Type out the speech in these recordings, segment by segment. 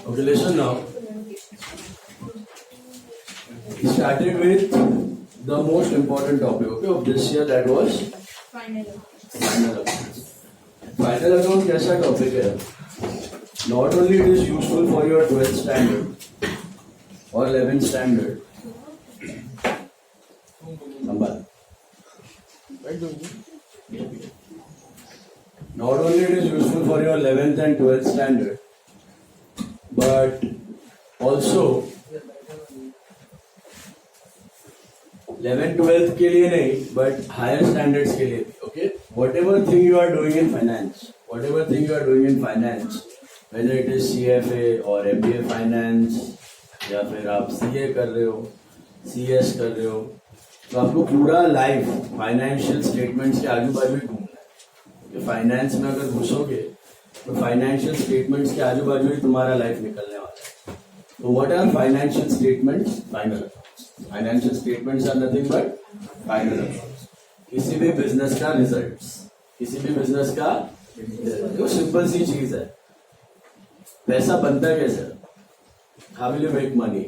Okay, listen now. We started with the most important topic, okay, of this year, that was Final. final account. Final account कैसा topic है? Not only it is useful for your 12th standard or 11th standard. Number. Not only it is useful for your 11th and 12th standard, but also 11th 12th के लिए नहीं, but higher standards के लिए भी. Okay, whatever thing you are doing in finance, whether it is CFA or MBA finance या फिर आप CA कर रहे हो, CS कर रहे हो, तो आपको पूरा लाइफ फाइनेंशियल स्टेटमेंट्स के आजू बाजू ही घूमना है. फाइनेंस में अगर घुसोगे तो फाइनेंशियल स्टेटमेंट्स के आजू बाजू ही तुम्हारा लाइफ निकलने वाला है. तो what are financial statements? Final accounts. Financial statements are nothing but final accounts. किसी भी बिजनेस का रिजल्ट्स, किसी भी बिजनेस का जो सिंपल सी चीज है, पैसा बनता कैसे? How will you make money?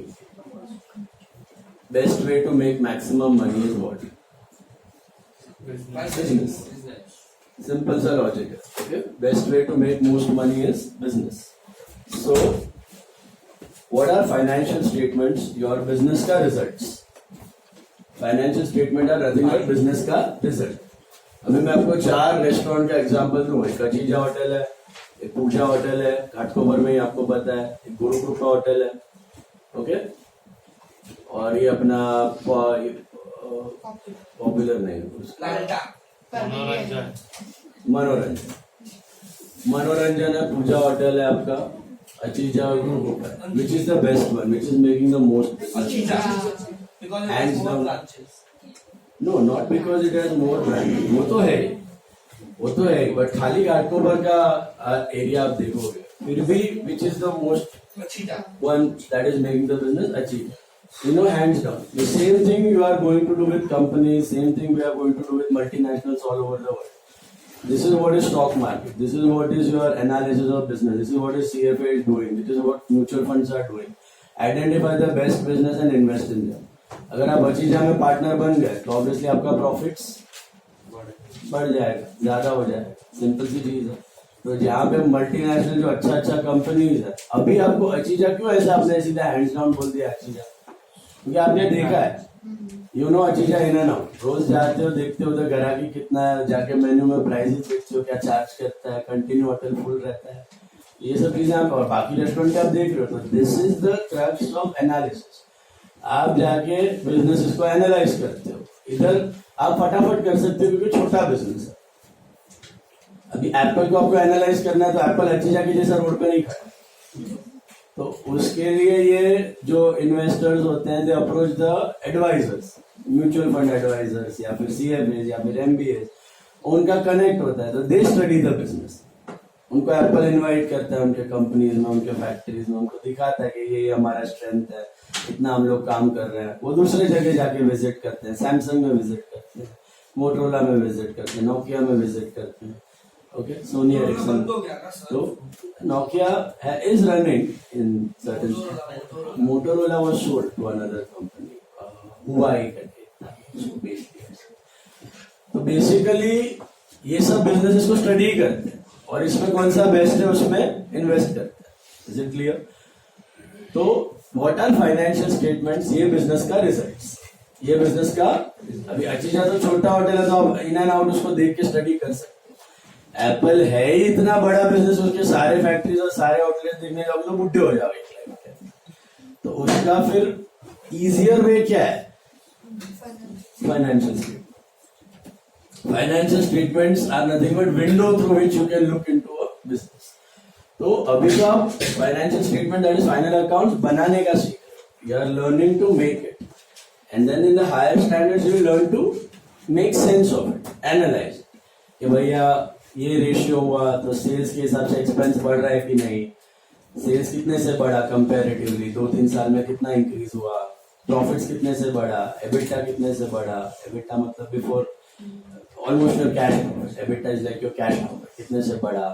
Best way to make maximum money is what? Business. Simple सा logic है. Okay? Best way to make most money is business. So, what are financial statements? Your business का results. Financial statement are nothing but business का result. अभी मैं आपको 4 restaurant का example दूं. एक अजीजा होटल है, एक पूजा होटल है, घाटकोपर में ही आपको पता है, एक गुरु कृपा होटल है. ओके, और ये अपना पॉपुलर नहीं, मनोरंजन है, पूजा होटल है आपका, अचीजा ग्रुप है. Which is the best one, which is making the most? No, not because it has more brand. वो तो है, बट खाली घाटकोपर का एरिया आप देखोगे, फिर भी विच is the most one that is making the business achieve. Hands down. The same thing you are going to do with companies, same thing we are going to do with multinationals all over the world. This is what is stock market. This is what is your analysis of business. This is what is CFA is doing. This is what mutual funds are doing. Identify the best business and invest in them. अगर आप अचीजा में partner बन गए तो obviously आपका profits बढ़ जाएगा, ज्यादा हो जाएगा. सिंपल सी चीज है. तो जहाँ पे मल्टीनेशनल जो अच्छा कंपनीज है, अभी आपको अचीजा क्यों ऐसा आपने सीधा हैंड्स डाउन बोल दिया अचीजा? क्योंकि आपने देखा है, अचीजा इन एंड आउट. रोज जाते हो, देखते हो तो ग्राहकी कितना है, जाके मेन्यू में प्राइसेस देखते हो, क्या चार्ज करता है, कंटिन्यू होटल फुल रहता है, ये सब चीजें आप, और बाकी रेस्टोरेंट आप देख रहे हो. तो this is the crux of analysis. आप जाके बिजनेस को एनालाइज करते हो. इधर आप फटाफट कर सकते हो क्योंकि छोटा बिजनेस है. अभी एप्पल को आपको एनालाइज करना है तो एप्पल अचीजा के जैसा रोड पे नहीं खड़ा. तो उसके लिए ये जो इन्वेस्टर्स होते हैं, they approach the advisors, mutual fund advisors या फिर सीएफए या फिर एमबीए, उनका कनेक्ट होता है. तो दे स्टडी द बिजनेस. उनको एप्पल इनवाइट करता है उनके कंपनीज में, उनके फैक्ट्रीज में, उनको दिखाता है कि ये हमारा स्ट्रेंथ है, इतना हम लोग काम कर रहे हैं. वो दूसरे जगह जाके विजिट करते हैं, सैमसंग में विजिट करते हैं, मोटरोला में विजिट करते हैं, नोकिया में विजिट करते हैं. Okay, Sony Ericsson. So Nokia is running in certain. Motorola was sold to another company, Huawei. तो बेसिकली ये सब बिजनेसेस को स्टडी करते हैं और इसमें कौन सा बेस्ट है उसमें इन्वेस्ट करते हैं. Is it clear? तो व्हाट आर फाइनेंशियल स्टेटमेंट्स? ये बिजनेस का रिजल्ट्स. ये बिजनेस का, अभी अचीजा तो छोटा होटल है तो आप इन एंड आउट उसको देख के स्टडी कर सकते. एप्पल है ही इतना बड़ा बिजनेस, उसके सारे फैक्ट्रीज और सारे आउटलेट देखने जाओगे तो बुढ़े हो जाओगे. तो उसका फिर इजियर वे क्या है? Financial statement. Financial statements are nothing but window through which you can look into a business. तो अभी तो आप financial statement that is final accounts बनाने का सीख रहे हो. You are learning to make it, and then in the higher standards you learn to make sense of it, analyse कि भैया ये रेशियो हुआ तो सेल्स के हिसाब से एक्सपेंस बढ़ रहा है कि नहीं, सेल्स कितने से बढ़ा कंपैरेटिवली 2-3 साल में, कितना इंक्रीज हुआ, प्रॉफिट्स कितने से बढ़ा, एबिटा कितने से बढ़ा. एबिटा मतलब before almost your cash, EBITDA is like your cash, कितने से बढ़ा.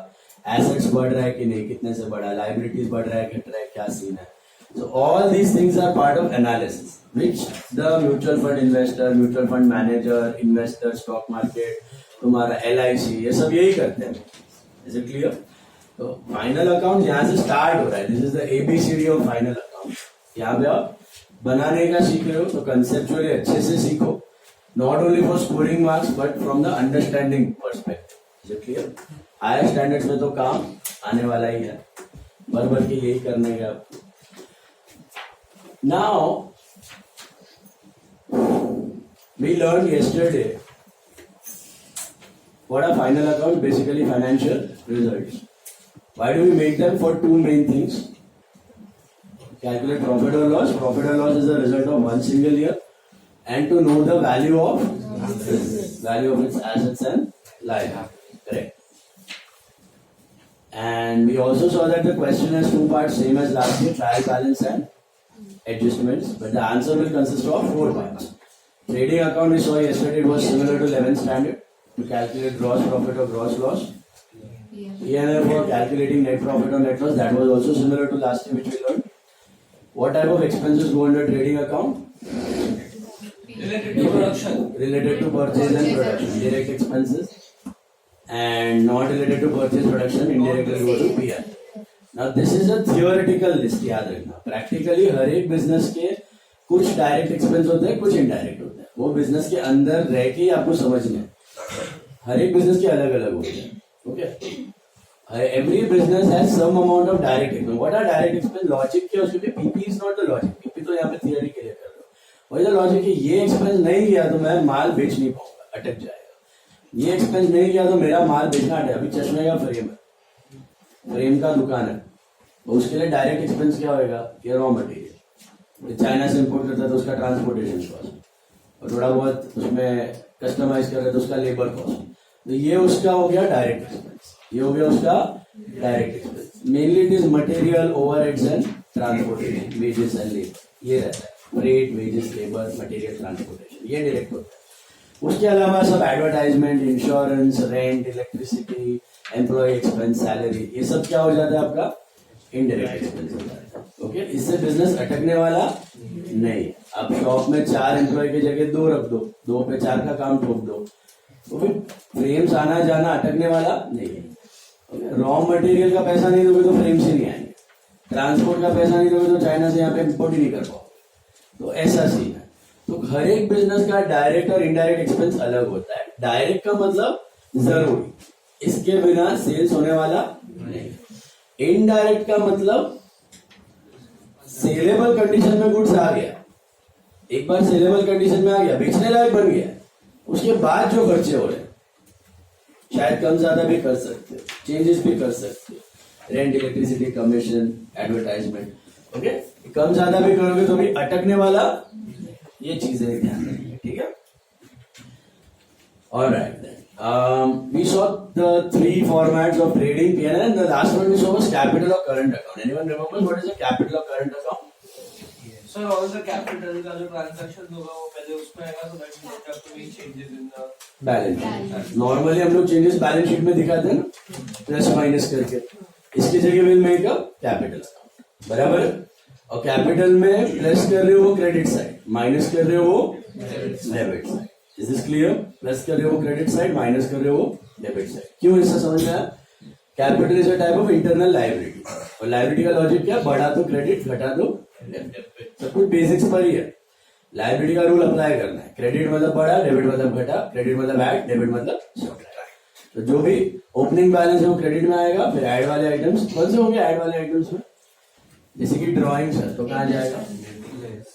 एसेट्स बढ़ रहा है कि नहीं, कितने से बढ़ा, लाइबिलिटीज बढ़ रहा है घट रहा है, क्या सीन है. So all these things are part of analysis, which the mutual fund investor, mutual fund manager, investor, stock market, तुम्हारा LIC, ये सब यही करते हैं. Is it clear? तो फाइनल अकाउंट यहाँ से स्टार्ट हो रहा है. This is the ABCD of final account. यहाँ पे आप बनाने का सीख रहे हो तो कंसेप्चुअली अच्छे से सीखो. Not only for scoring marks but from the understanding perspective. Is it clear? Higher standards में तो काम आने वाला ही है. भर भर के यही करने का. Now, we learned yesterday what are final accounts, basically financial results. Why do we make them? For two main things. Calculate profit or loss. Profit or loss is the result of one single year. And to know the value of its assets and liabilities. Correct. And we also saw that the question has two parts, same as last year, trial balance and adjustments, but the answer will consist of 4 parts. Trading account we saw yesterday, it was similar to 11th standard to calculate gross profit or gross loss. P&L for calculating net profit or net loss, that was also similar to last year which we learned. What type of expenses go under trading account? Related to production. Related to purchase and production, direct expenses, and not related to purchase production, indirectly go to P&L. Now this is a theoretical list, याद रखना. Practically हर एक business के कुछ direct expense होते हैं, कुछ indirect होते हैं. वो बिजनेस के अंदर रह के आपको समझने हैं. हर एक बिजनेस के अलग अलग होते हैं. Okay, every business has some amount of direct expense. What are direct expense? Logic क्या उसके लिए? PP is not the logic. PP तो यहाँ पे थियरी के लिए कर रहे हो. वही द लॉजिक कि ये एक्सपेंस नहीं किया तो मैं माल बेच नहीं पाऊंगा, अटक जाएगा. ये एक्सपेंस नहीं किया तो मेरा माल बेचना अटक. अभी चश्मे का फ्रेम है, फ्रेम का दुकान है, तो उसके लिए डायरेक्ट एक्सपेंस क्या होगा? ये रॉ मटेरियल. चाइना से इंपोर्ट करता है तो उसका ट्रांसपोर्टेशन कॉस्ट, और थोड़ा बहुत उसमें कस्टमाइज कर रहे हैं तो उसका लेबर कॉस्ट. तो ये उसका हो गया डायरेक्ट एक्सपेंस. ये हो गया उसका direct expense. Mainly it is material, overheads and transportation, wages and labour. ये रहता है freight, wages, labour, material, transportation. ये डायरेक्ट होता है. उसके अलावा सब advertisement, insurance, rent, electricity, employ expense, salary, ये सब क्या हो जाता है? आपका इनडायरेक्ट एक्सपेंस हो जाता है. ओके, इससे बिजनेस अटकने वाला नहीं. आप शॉप में 4 एम्प्लॉय की जगह 2 रख दो, 2 पे 4 का काम ठोक दो, तो फिर फ्रेम्स आना जाना अटकने वाला नहीं है. रॉ मटेरियल का पैसा नहीं दोगे तो फ्रेम्स ही नहीं आएंगे. ट्रांसपोर्ट का पैसा नहीं दोगे तो चाइना से यहाँ पे इम्पोर्ट ही नहीं कर पाओगे. तो ऐसा सीन है. तो हर एक बिजनेस का डायरेक्ट और इनडायरेक्ट एक्सपेंस अलग होता है. डायरेक्ट का मतलब जरूरी, इसके बिना सेल्स होने वाला नहीं. इनडायरेक्ट का मतलब सेलेबल कंडीशन में गुड्स आ गया, एक बार सेलेबल कंडीशन में आ गया, बेचने लायक बन गया, उसके बाद जो खर्चे हो रहे हैं शायद कम ज्यादा भी कर सकते हो, चेंजेस भी कर सकते हो. Rent, electricity, commission, advertisement. Okay, कम ज्यादा भी करोगे तो भी अटकने वाला. ये चीजें ध्यान रखिए. ठीक है? Alright then. We saw the 3 formats of trading, P&L, and the last one we saw was capital or current account. Anyone remembers what is a capital or current account? Sir, all the capital का जो transaction होगा वो पहले उसमें आएगा, so that means there have to be changes in the balance sheet. Normally हम लोग changes balance sheet में दिखाते हैं ना, प्लस माइनस करके. इसकी जगह will make a capital account. बराबर है? और कैपिटल में प्लस कर रहे हो क्रेडिट साइड, माइनस कर रहे हो debit side. Is this clear? Plus कर रहे हो क्रेडिट साइड, माइनस कर रहे हो डेबिट साइड. क्यों इससे समझ में आया? Capital is a type of internal liability, और लायबिलिटी का लॉजिक क्या? बढ़ा तो क्रेडिट, घटा तो डेबिट. सब कुछ बेसिक्स पर ही है. लायबिलिटी का रूल अप्लाई करना है. क्रेडिट मतलब बढ़ा, डेबिट मतलब घटा, क्रेडिट मतलब ऐड, डेबिट मतलब सब्ट्रैक्ट. तो जो भी ओपनिंग बैलेंस है वो क्रेडिट में आएगा. फिर ऐड वाले आइटम्स कौन से होंगे? ऐड वाले आइटम्स में जैसे कि ड्रॉइंग्स है तो कहाँ जाएगा?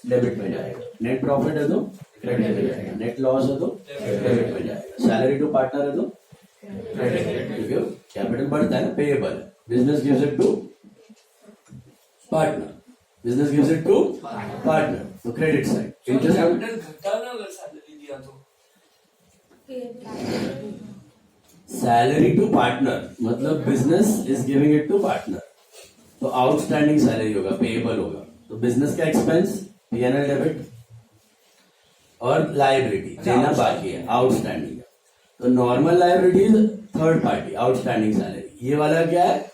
डेबिट में जाएगा. नेट प्रॉफिट है तो क्रेडिट में जाएगा. नेट लॉस है तो डेबिट में जाएगा. सैलरी टू पार्टनर है तो क्रेडिट. क्योंकि कैपिटल बढ़ता है ना, payable. Business gives it to partner, business gives it to partner, तो क्रेडिट साइड. इंटरेस्ट कैपिटल घटा ना अगर सैलरी दिया तो सैलरी टू पार्टनर मतलब business is giving it to partner, तो आउटस्टैंडिंग सैलरी होगा, पेएबल होगा. तो बिजनेस का एक्सपेंस P&L डेबिट, और लायबिलिटी देना बाकी है आउटस्टैंडिंग. तो normal liability third party, outstanding salary. ये वाला क्या है,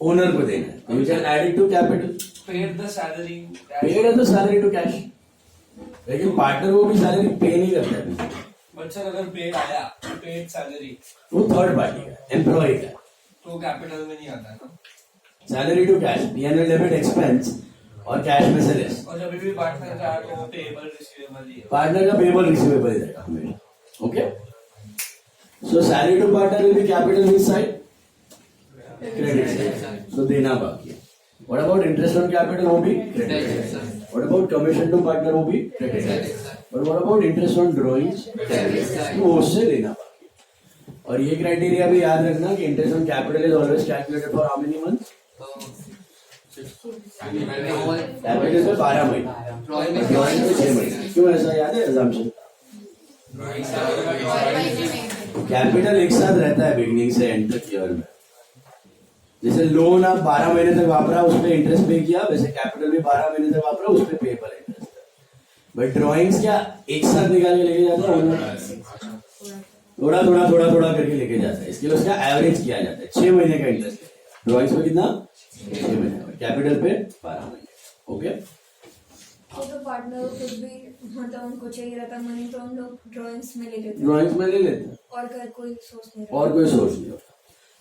ओनर को देना है, you can add it to capital, Paid the salary. Paid है तो सैलरी टू कैश, लेकिन पार्टनर को भी सैलरी पे नहीं करता है, बट सर अगर पेड आया, पेड सैलरी, वो थर्ड पार्टी का एम्प्लॉय का, तो कैपिटल में नहीं आता है ना. Salary to cash, PNL debit expense और कैश में से लेस, और जब भी पार्टनर का तो वो पेएबल रिसीवेबल ही है. पार्टनर का पेबल रिसीवेबल ही रहेगा हमेशा. Okay, so salary to partner will be capital which side, credit side, so देना बाकी है. What about interest on capital, वो भी credit side. What about commission to partner, वो भी क्रेडिट साइड. और what about interest on drawings, वो उससे देना बाकी. और ये क्राइटेरिया भी याद रखना कि interest on capital is always calculated for how many months, capital पे 12 महीने, ड्रॉइंग पे 6 महीने. क्यों ऐसा याद है, एग्जाम्पशन कैपिटल एक साथ रहता है बिगिनिंग से एंड तक ईयर में. जैसे लोन आप 12 महीने तक वापरा, उस पर इंटरेस्ट पे किया, वैसे कैपिटल भी 12 महीने तक वापरा, उस पर पेपर इंटरेस्ट. बट ड्रॉइंग्स क्या एक साथ निकाल के लेके जाता है, थोड़ा थोड़ा थोड़ा थोड़ा करके लेके जाता है, इसके लिए उसका एवरेज किया जाता है. 6 महीने का इंटरेस्ट ड्रॉइंग्स पे कितना, 6 महीने, कैपिटल पे 12 महीने. ओके, तो पार्टनर कुछ भी मतलब उनको चाहिए रहता मनी तो हम लोग ड्राइंग्स में ले लेते हैं, ड्रॉइंग्स में ले लेते हैं, और कर कोई सोच नहीं रहा. और कोई सोर्स नहीं होता.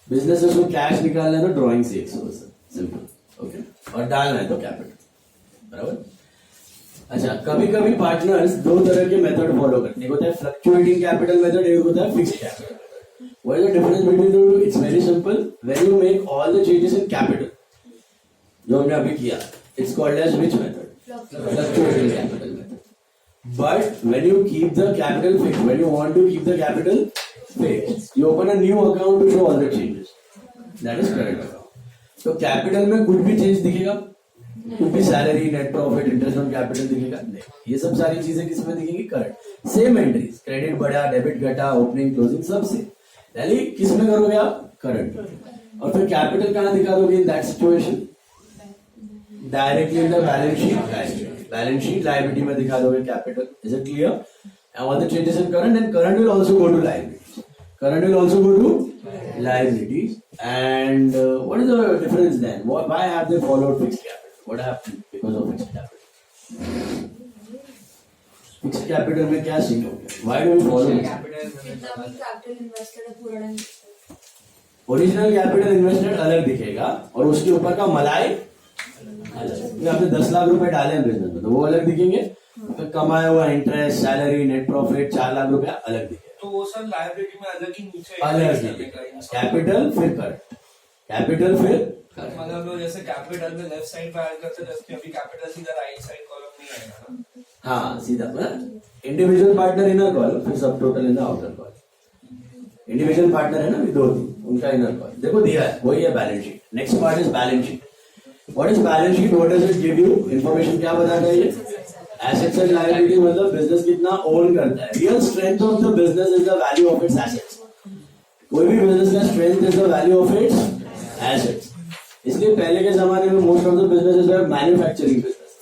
बिजनेस में कैश निकालना है तो ड्रॉइंग से एक सोर्स है, सिंपल. ओके, और डालना है तो कैपिटल, बराबर. अच्छा, कभी कभी पार्टनर्स दो तरह के मेथड फॉलो करते हैं, एक होता है फ्लक्चुएटिंग कैपिटल मेथड, एक होता है fixed capital. What is the difference between the two? It's very simple. When you make all the changes in capital, जो हमने अभी किया, it's called as which method, fluctuating capital method. But when you keep the capital fixed, when you want to keep the capital fixed, you open a new account to show all the changes. That is current account. So capital में कुछ भी change दिखेगा, कुछ भी salary, net profit, interest on capital दिखेगा नहीं. ये सब सारी चीजें किसमें दिखेंगी, करंट. सेम एंट्रीज, क्रेडिट बढ़ा, डेबिट घटा, ओपनिंग क्लोजिंग सब से, यानी किसमें करोगे आप, करंट. और फिर कैपिटल कहाँ दिखा दोगे in that situation, directly in the balance sheet, balance sheet liability में दिखा दोगे capital. Is it clear? And all the changes in current, and current will also go to liabilities, current will also go to liabilities. And what is the difference then, why have they followed fixed capital, what happened because of fixed capital. Fixed capital में क्या scene हो गया, why do we follow जितना भी capital invested है पूरा time, original capital invested अलग दिखेगा और उसके ऊपर का मलाई अलग. आपने 10 लाख रुपए डाले हैं बिजनेस में तो वो अलग दिखेंगे, तो कमाया हुआ interest, salary, net profit 4 lakh रुपया अलग दिखेगा. तो वो सर लायबिलिटी में अलग ही नीचे अलग दिखेगा. कैपिटल फिर करंट, कैपिटल फिर करंट. मतलब हम लोग जैसे कैपिटल में लेफ्ट साइड पे ऐड करते हैं, जैसे अभी कैपिटल सीधा राइट साइड कॉलम नहीं आएगा ना. हाँ सीधा इंडिविजुअल पार्टनर इनर कॉलम, फिर सब total in the outer column. Individual partner है ना दो उनका इनर कॉलम देखो दिया है, वही है balance sheet. Next part is balance sheet. What is balance sheet? What does it give you? Information क्या बताता है ये? Assets and liability मतलब बिजनेस कितना ओन करता है. Real strength of the business is the value of its assets. कोई भी बिजनेस का strength is the value of its assets. इसलिए पहले के जमाने में most of the businesses were manufacturing business.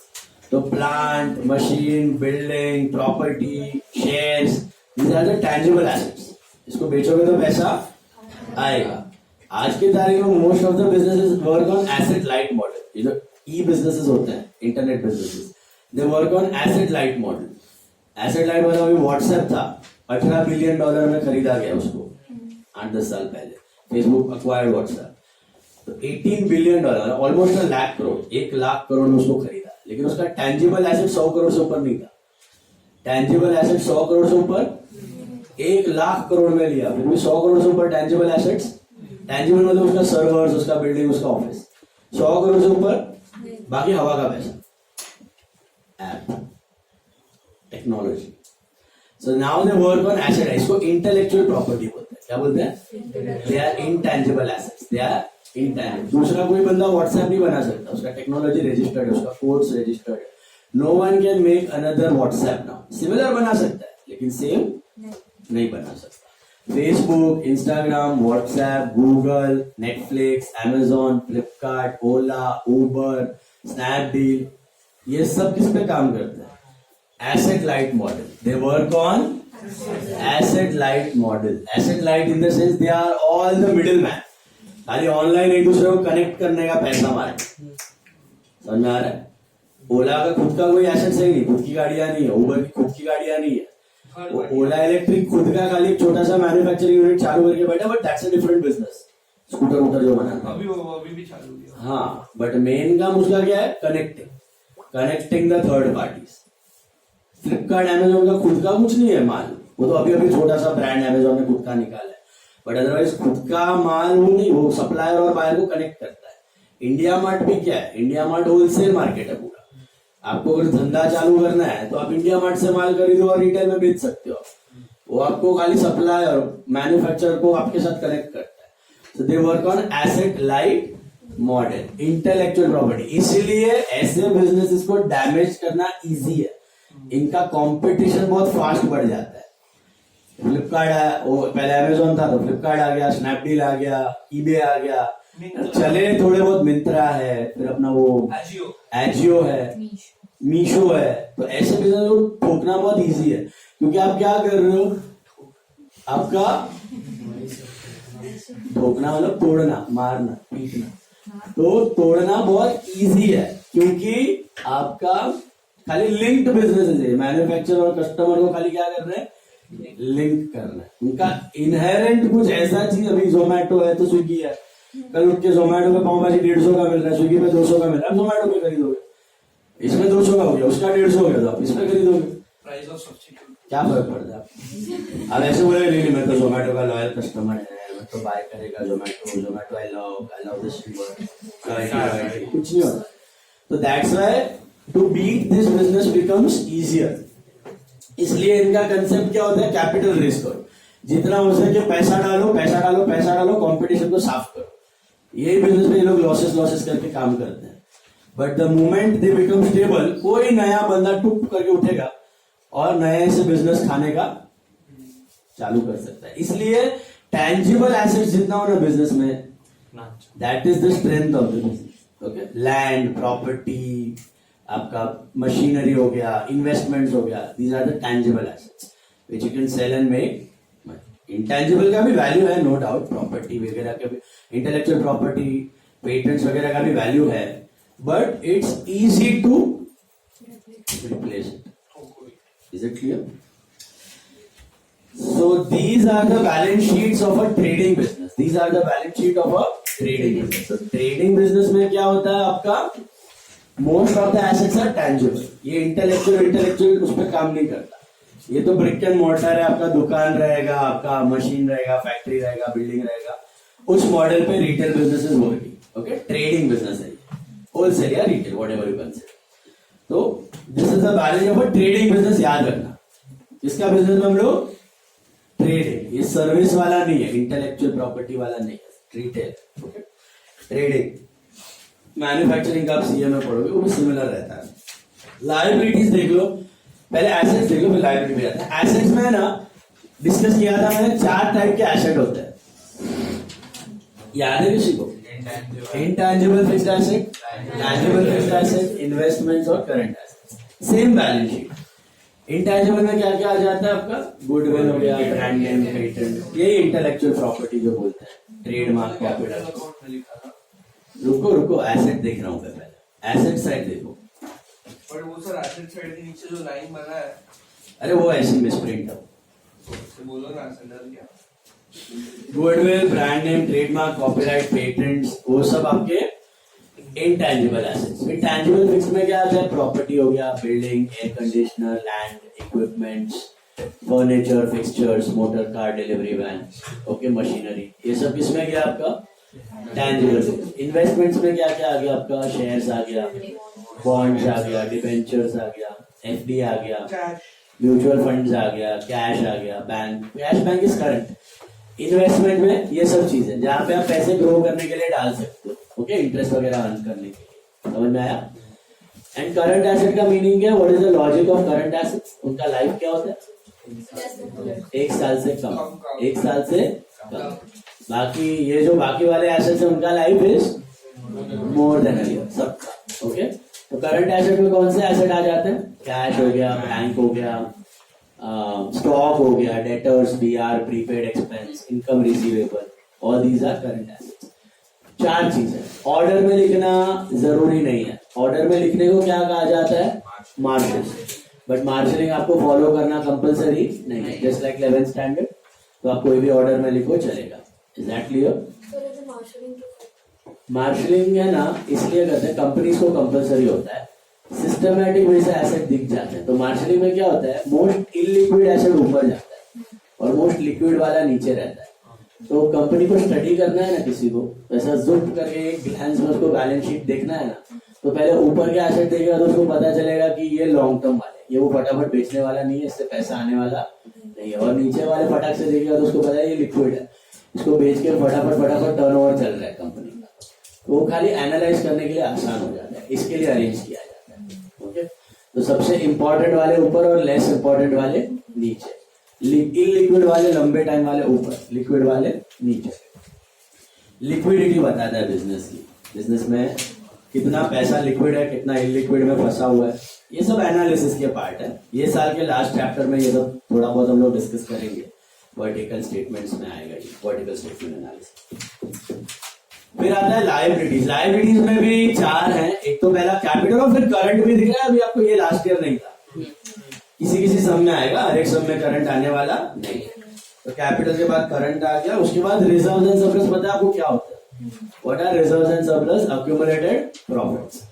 तो plant, machine, building, property, shares, these are the tangible assets. इसको बेचोगे तो पैसा आएगा. आज के तारीख में most of the businesses work on asset light model. ये जो ई बिजनेसेस होते हैं, internet businesses, they work on asset light model. Asset light मतलब अभी व्हाट्सएप था, $18 बिलियन में खरीदा गया उसको 8-10 साल पहले. फेसबुक अक्वायर्ड व्हाट्सएप, तो $18 बिलियन, ऑलमोस्ट 1 लाख करोड़, 1 लाख करोड़ में उसको खरीदा. लेकिन उसका टेंजिबल एसेट 100 करोड़ से ऊपर नहीं था. टेंजिबल एसेट 100 करोड़ से ऊपर 1 लाख करोड़ में लिया, फिर भी 100 करोड़ से ऊपर टेंजिबल एसेट्स. टेंजिबल मतलब उसका सर्वर्स, उसका बिल्डिंग, उसका ऑफिस. 100 करोड़ से ऊपर बाकी हवा का पैसा. App, technology. So now they work on asset. इसको इंटेलेक्चुअल प्रॉपर्टी बोलते हैं. क्या बोलते हैं? They are intangible assets, they are intangible. दूसरा कोई बंदा व्हाट्सएप नहीं बना सकता, उसका टेक्नोलॉजी रजिस्टर्ड है, उसका कोड्स रजिस्टर्ड है. No one can make another WhatsApp now. Similar बना सकता है लेकिन सेम नहीं बना सकता. Facebook, Instagram, WhatsApp, Google, Netflix, Amazon, Flipkart, Ola, Uber, Snapdeal, ये सब किस पे काम करते हैं? Asset light model. They work on asset light model. Asset light in the sense they are all the middle man. खाली ऑनलाइन एक दूसरे को कनेक्ट करने का पैसा मार, समझ में आ रहा है? ओला का खुद का कोई एसेट ही नहीं, खुद की गाड़ियां नहीं है, उबर की खुद की गाड़ियां नहीं है। ओला इलेक्ट्रिक खुद का खाली एक छोटा सा मैन्युफैक्चरिंग यूनिट चालू करके बैठा, but that's a different business. Scooter वूटर जो बनाना, अभी भी चालू है। हाँ, बट मेन काम उसका क्या है? Connecting the third parties. Flipkart Amazon का खुद का कुछ नहीं है माल, वो तो अभी छोटा सा ब्रांड अमेजोन ने खुद का निकाला है, बट अदरवाइज खुद का माल वो नहीं, वो सप्लायर और बायर को कनेक्ट करता है। इंडिया मार्ट भी क्या है? इंडिया मार्ट होलसेल मार्केट है पूरा। आपको अगर धंधा चालू करना है तो आप इंडिया मार्ट से माल खरीदो और रिटेल में बेच सकते हो। वो आपको खाली सप्लायर मैन्युफैक्चरर को आपके साथ कनेक्ट करता है। So they work on asset light model, intellectual property। इसीलिए ऐसे बिजनेसेस को डैमेज करना इजी है, इनका कंपटीशन बहुत फास्ट बढ़ जाता है। फ्लिपकार्ट है, वो पहले अमेजोन था तो फ्लिपकार्ट आ गया, स्नैपडील आ गया, ईबे आ गया, चले थोड़े बहुत मिंत्रा है, फिर अपना वो एजियो है, मीशो है। तो ऐसे बिजनेस को ठोकना बहुत इजी है, क्योंकि आप क्या कर रहे हो? आपका ठोकना मतलब तोड़ना, मारना, पीटना। तो तोड़ना बहुत इजी है, क्योंकि आपका खाली लिंक्ड बिजनेस है। मैन्युफैक्चरर और कस्टमर को खाली क्या कर रहे हैं? लिंक करना है। उनका इनहेरेंट कुछ ऐसा चीज, अभी जोमेटो है तो स्विगी है, कल उठ के जोमेटो पे पाव भाजी 150 का मिल रहा है, स्विगी पे 200 का मिल रहा है, जोमेटो पे खरीदोगे। इसमें 200 का हो गया, उसका 150 हो गया, तो आप इसमें खरीदोगे। प्राइस ऑफ सब्स्टिट्यूट क्या फर्क पड़ता है? अब ऐसे बोले नहीं, मैं तो जोमेटो का लॉयल कस्टमर है, मैं तो बाय करेगा जोमेटो आई लव दिस कुछ नहीं होता। तो that's why to beat this business becomes easier. इसलिए इनका कंसेप्ट क्या होता है? कैपिटल रेज करो, जितना हो सके पैसा डालो, पैसा डालो, पैसा डालो, कंपटीशन को साफ करो। यही बिजनेस में ये लोग लॉसेस करके काम करते हैं। But the moment they become stable, कोई नया बंदा टुप करके उठेगा और नए से बिजनेस खाने का चालू कर सकता है। इसलिए टैंजिबल एसेट्स जितना हो ना बिजनेस में, that is the strength of the business. Okay, land, property, आपका मशीनरी हो गया, इन्वेस्टमेंट्स हो गया, these are the tangible assets which you can sell and make. Intangible का भी वैल्यू है, नो डाउट, प्रॉपर्टी वगैरह का भी, इंटेलेक्चुअल प्रॉपर्टी, पेटेंट्स वगैरह का भी वैल्यू है, but it's easy to replace it. Is it clear? So these are the balance sheets of a trading business. These are the balance sheet of a trading business. So trading business में क्या होता है आपका? Most of the assets are tangible. ये intellectual उस पर काम नहीं करता। ये तो ब्रिक एंड मोर्टर है, आपका दुकान रहेगा, आपका मशीन रहेगा, फैक्ट्री रहेगा, बिल्डिंग रहेगा। उस मॉडल पे retail business is working. Okay, trading business है, होलसेल या रिटेल, व्हाटएवर यू कंसीडर। तो this is the balance of a trading business. याद रखना, इसका बिजनेस में हम लोग ट्रेडिंग, ये सर्विस वाला नहीं है, इंटेलेक्चुअल प्रॉपर्टी वाला नहीं है, रिटेल। Okay, trading. मैन्युफैक्चरिंग का आप सीए में पढ़ोगे, वो भी सिमिलर रहता है। लायबिलिटीज देख लो, पहले एसेट्स देख लो, फिर लायबिलिटी भी आता है। एसेट्स में ना डिस्कस किया था मैंने, 4 टाइप के एसेट होते हैं, याद है किसी को? Intangible fixed asset, tangible fixed asset, investments और current asset. Same balance sheet. Intangible में क्या क्या आ जाता है आपका? गुडविल हो गया, ब्रांड नेम, पेटेंट, ये इंटेलेक्चुअल प्रॉपर्टी जो बोलते हैं, ट्रेडमार्क, कॉपीराइट। रुको, एसेट देख रहा हूं मैं पहले, एसेट साइड देखो। बट वो सर एसेट साइड के नीचे जो लाइन बना है, अरे वो ऐसी मिसप्रिंट है, तो बोलो ना सेंडर क्या? Goodwill, brand name, trademark, copyright, patents, वो सब आपके इंटैंजिबल एसेट्स। इंटैंजिबल फिक्स में क्या आता है? प्रॉपर्टी हो गया, building, air conditioner, land, equipments, furniture, fixtures, motor car, delivery van, okay, machinery, ये सब किसमें गया आपका? टैंजिबल। इन्वेस्टमेंट्स में क्या क्या आ गया आपका? शेयर्स आ गया, बॉन्ड्स आ गया, डिबेंचर्स आ गया, एफडी आ गया, म्यूचुअल फंड्स आ गया, कैश आ गया, bank, cash bank is current. Investment में ये सब चीजें जहां पे आप पैसे ग्रो करने के लिए डाल सकते हो, ओके, इंटरेस्ट वगैरह अर्न करने के लिए, समझ में आया? एंड करंट एसेट का मीनिंग है, what is the logic of current assets? उनका लाइफ क्या होता है? 1 साल से कम, 1 साल से कम। बाकी ये जो बाकी वाले एसेट्स है, उनका life is more than a year, सबका। ओके, तो करंट एसेट में कौन से एसेट आ जाते हैं? कैश हो गया, बैंक हो गया, स्टॉक हो गया, debtors, BR, prepaid expense, income receivable, all these are current assets. 4 चीजें ऑर्डर में लिखना जरूरी नहीं है। ऑर्डर में लिखने को क्या कहा जाता है? मार्जिन। बट मार्जिनिंग आपको फॉलो करना कंपलसरी नहीं है, जस्ट लाइक 11th स्टैंडर्ड। तो आप कोई भी ऑर्डर में लिखो चलेगा। Is that clear? मार्शलिंग है ना, इसलिए करते हैं, कंपनीज को कंपलसरी होता है, सिस्टमैटिक वे से एसेट दिख जाते हैं। तो मार्शलिंग में क्या होता है, मोस्ट इलिक्विड एसेट ऊपर जाता है और मोस्ट लिक्विड वाला नीचे रहता है। तो कंपनी को स्टडी करना है ना, किसी को ऐसा जुट करके एक ग्लैंस में उसको बैलेंस शीट देखना है ना, तो पहले ऊपर के एसेट देखेगा तो उसको पता चलेगा कि ये लॉन्ग टर्म वाले, ये वो फटाफट बेचने वाला नहीं है, इससे पैसा आने वाला नहीं है। और नीचे वाले फटाक से देखेगा तो उसको पता है ये लिक्विड है, इसको बेच के फटाफट टर्नओवर चल रहा है कंपनी का। तो वो खाली एनालाइज करने के लिए आसान हो जाता है, इसके लिए अरेंज किया जाता है। ओके, तो सबसे इंपॉर्टेंट वाले ऊपर और लेस इंपॉर्टेंट वाले नीचे, इलिक्विड वाले लंबे टाइम वाले ऊपर, लिक्विड वाले नीचे। लिक्विडिटी बताता है बिजनेस की, बिजनेस में कितना पैसा लिक्विड है, कितना इलिक्विड में फंसा हुआ है, ये सब एनालिसिस के पार्ट है। ये साल के लास्ट चैप्टर में ये सब थोड़ा बहुत हम लोग डिस्कस करेंगे, वर्टिकल स्टेटमेंट्स में आएगा ये, वर्टिकल स्टेटमेंट एनालिसिस। फिर आता है लायबिलिटीज। लायबिलिटीज में भी 4 हैं, एक तो पहला कैपिटल और फिर करंट भी दिख रहा है। अभी आपको ये लास्ट ईयर नहीं था, किसी सम में आएगा, हर एक सम में करंट आने वाला नहीं है। तो कैपिटल के बाद करंट आ गया, उसके बाद रिजर्व एंड सरप्लस। पता है आपको क्या होता है? What are reserve and surplus? Accumulated profits.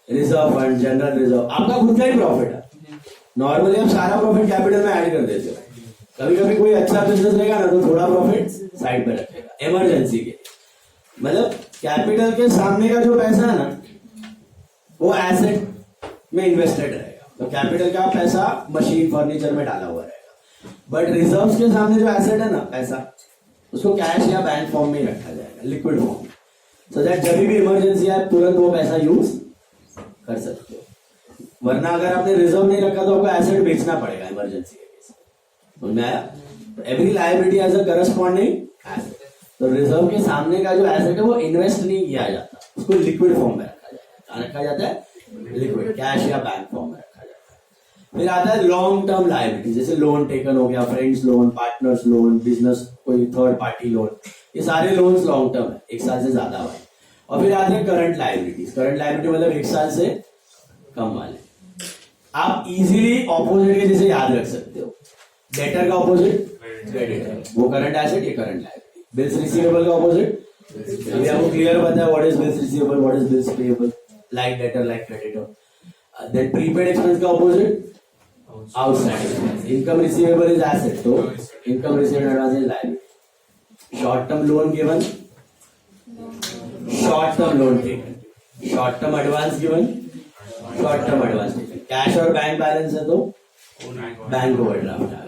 Reserve fund, general reserve, आपका खुद का ही प्रॉफिट है। नॉर्मली आप सारा प्रॉफिट कैपिटल में ऐड कर देते हो, कभी कभी कोई अच्छा बिजनेस रहेगा ना तो थोड़ा प्रॉफिट साइड पे रखेगा इमरजेंसी के। मतलब कैपिटल के सामने का जो पैसा है ना, वो एसेट में इन्वेस्टेड रहेगा। तो कैपिटल का पैसा मशीन फर्नीचर में डाला हुआ रहेगा, बट रिजर्व्स के सामने जो एसेट है ना पैसा, उसको कैश या बैंक फॉर्म में ही रखा जाएगा, लिक्विड फॉर्म में, सो दैट जब भी इमरजेंसी आए तुरंत वो पैसा यूज कर सकते हो। वरना अगर आपने रिजर्व नहीं रखा तो आपको एसेट बेचना पड़ेगा इमरजेंसी के केस में। समझ में आया? Every liability has a corresponding asset. तो रिजर्व के सामने का जो एसेट है वो इन्वेस्ट नहीं किया जाता, उसको लिक्विड फॉर्म में रखा जाता है, लिक्विड कैश या बैंक फॉर्म में रखा जाता है। फिर आता है लॉन्ग टर्म लायबिलिटी, जैसे लोन टेकन हो गया, friends loan, partners loan, business कोई थर्ड पार्टी लोन, ये सारे लोन्स लॉन्ग टर्म है, 1 साल से ज्यादा वाले। और फिर आते हैं करंट लायबिलिटीज। करंट लायबिलिटी मतलब 1 साल से कम वाले। आप इजीली ऑपोजिट के जैसे याद रख सकते हो, डेटर का ऑपोजिट क्रेडिटर, वो करंट एसेट, ये करंट लायबिलिटी। बिल्स रिसीवेबल का ऑपोजिट, अभी आपको क्लियर पता है what is bills receivable, what is bills payable, like debtor like creditor. Then prepaid expense का opposite outstanding expense. Income receivable is asset, तो income receivable advance is liability. Short term loan given, short term loan taken, short term advance given, short term advance taken. Cash और bank balance है तो bank overdraft आ गया।